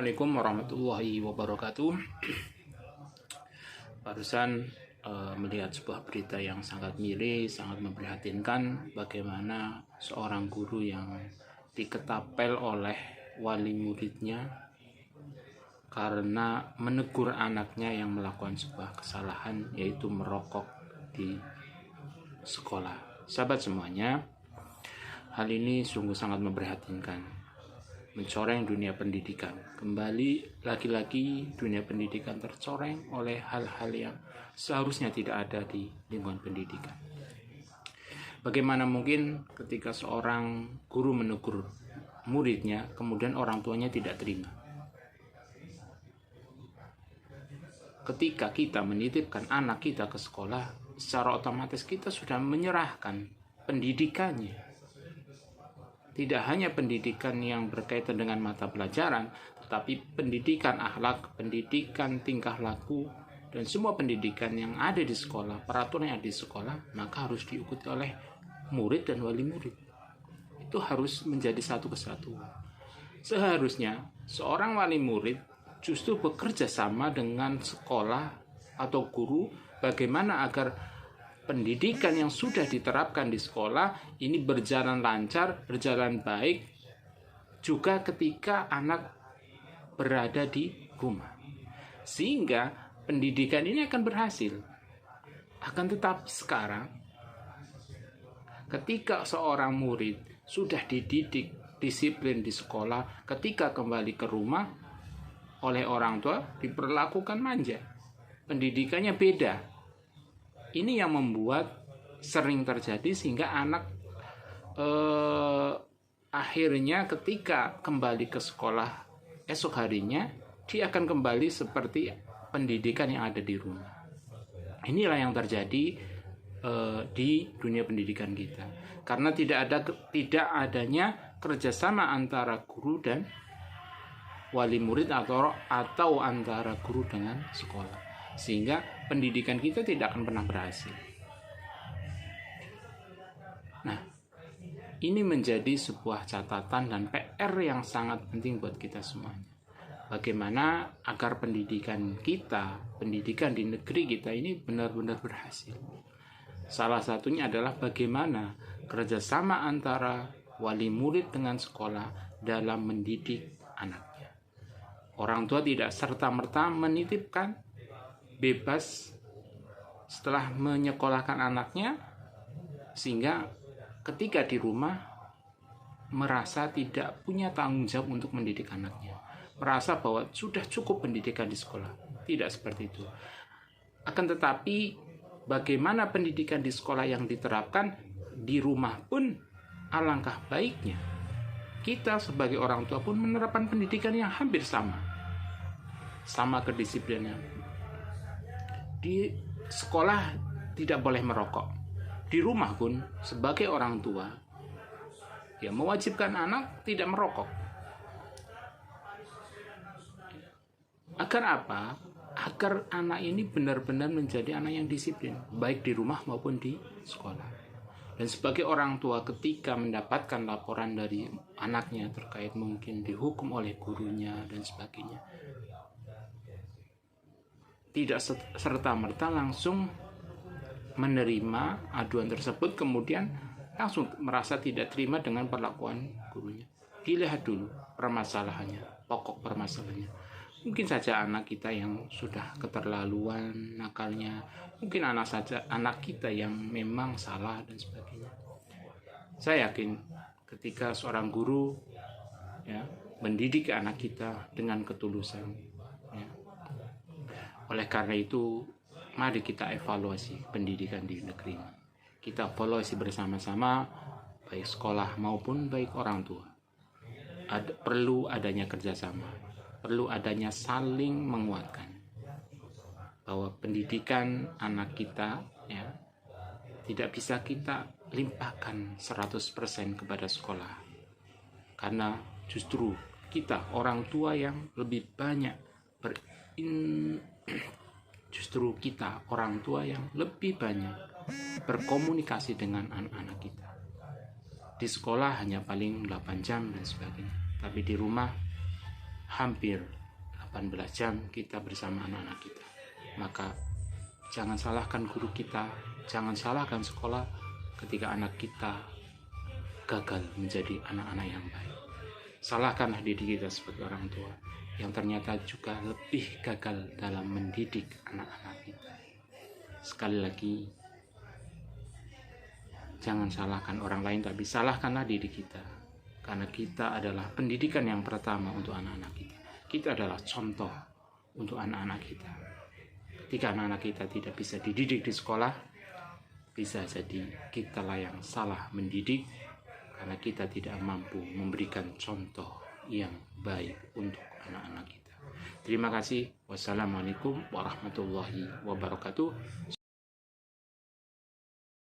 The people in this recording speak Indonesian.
Assalamualaikum warahmatullahi wabarakatuh. Barusan melihat sebuah berita yang sangat miris, sangat memprihatinkan, bagaimana seorang guru yang diketapel oleh wali muridnya karena menegur anaknya yang melakukan sebuah kesalahan, yaitu merokok di sekolah. Sahabat semuanya, hal ini sungguh sangat memprihatinkan, mencoreng dunia pendidikan. Kembali lagi-lagi dunia pendidikan tercoreng oleh hal-hal yang seharusnya tidak ada di lingkungan pendidikan. Bagaimana mungkin ketika seorang guru menegur muridnya, kemudian orang tuanya tidak terima? Ketika kita menitipkan anak kita ke sekolah, secara otomatis kita sudah menyerahkan pendidikannya. Tidak hanya pendidikan yang berkaitan dengan mata pelajaran, tetapi pendidikan akhlak, pendidikan tingkah laku, dan semua pendidikan yang ada di sekolah, peraturan yang ada di sekolah, maka harus diikuti oleh murid dan wali murid. Itu harus menjadi satu kesatuan. Seharusnya seorang wali murid justru bekerja sama dengan sekolah atau guru, bagaimana agar pendidikan yang sudah diterapkan di sekolah ini berjalan lancar, berjalan baik, juga ketika anak berada di rumah. Sehingga pendidikan ini akan berhasil. Akan tetapi sekarang, ketika seorang murid sudah dididik disiplin di sekolah, ketika kembali ke rumah oleh orang tua diperlakukan manja. Pendidikannya beda. Ini yang membuat sering terjadi sehingga anak akhirnya ketika kembali ke sekolah esok harinya, dia akan kembali seperti pendidikan yang ada di rumah. Inilah yang terjadi di dunia pendidikan kita. Karena tidak adanya kerjasama antara guru dan wali murid atau antara guru dengan sekolah, sehingga pendidikan kita tidak akan pernah berhasil. Nah, ini menjadi sebuah catatan dan PR yang sangat penting buat kita semuanya. Bagaimana agar pendidikan kita, pendidikan di negeri kita ini benar-benar berhasil. Salah satunya adalah bagaimana kerjasama antara wali murid dengan sekolah dalam mendidik anaknya. Orang tua tidak serta-merta menitipkan bebas setelah menyekolahkan anaknya, sehingga ketika di rumah merasa tidak punya tanggung jawab untuk mendidik anaknya, merasa bahwa sudah cukup pendidikan di sekolah. Tidak seperti itu. Akan tetapi bagaimana pendidikan di sekolah yang diterapkan di rumah pun alangkah baiknya kita sebagai orang tua pun menerapkan pendidikan yang hampir sama kedisiplinan. Di sekolah tidak boleh merokok. Di rumah pun sebagai orang tua ya mewajibkan anak tidak merokok. Agar apa? Agar anak ini benar-benar menjadi anak yang disiplin, baik di rumah maupun di sekolah. Dan sebagai orang tua ketika mendapatkan laporan dari anaknya terkait mungkin dihukum oleh gurunya dan sebagainya, tidak serta-merta langsung menerima aduan tersebut, kemudian langsung merasa tidak terima dengan perlakuan gurunya. Dilihat dulu permasalahannya, pokok permasalahannya. Mungkin saja anak kita yang sudah keterlaluan nakalnya, mungkin anak kita yang memang salah dan sebagainya. Saya yakin ketika seorang guru ya mendidik anak kita dengan ketulusan, ya. Oleh karena itu, mari kita evaluasi pendidikan di negeri ini. Kita evaluasi bersama-sama, baik sekolah maupun baik orang tua. Perlu adanya kerjasama, perlu adanya saling menguatkan. Bahwa pendidikan anak kita ya tidak bisa kita limpahkan 100% kepada sekolah. Karena justru kita orang tua yang lebih banyak justru kita orang tua yang lebih banyak berkomunikasi dengan anak-anak kita. Di sekolah hanya paling 8 jam dan sebagainya, tapi di rumah hampir 18 jam kita bersama anak-anak kita. Maka jangan salahkan guru kita, jangan salahkan sekolah ketika anak kita gagal menjadi anak-anak yang baik. Salahkanlah diri kita sebagai orang tua yang ternyata juga lebih gagal dalam mendidik anak-anak kita. Sekali lagi, jangan salahkan orang lain, tapi salahkanlah diri kita. Karena kita adalah pendidikan yang pertama untuk anak-anak kita. Kita adalah contoh untuk anak-anak kita. Ketika anak-anak kita tidak bisa dididik di sekolah, bisa jadi kitalah yang salah mendidik karena kita tidak mampu memberikan contoh yang baik untuk anak-anak kita. Terima kasih. Wassalamualaikum warahmatullahi wabarakatuh.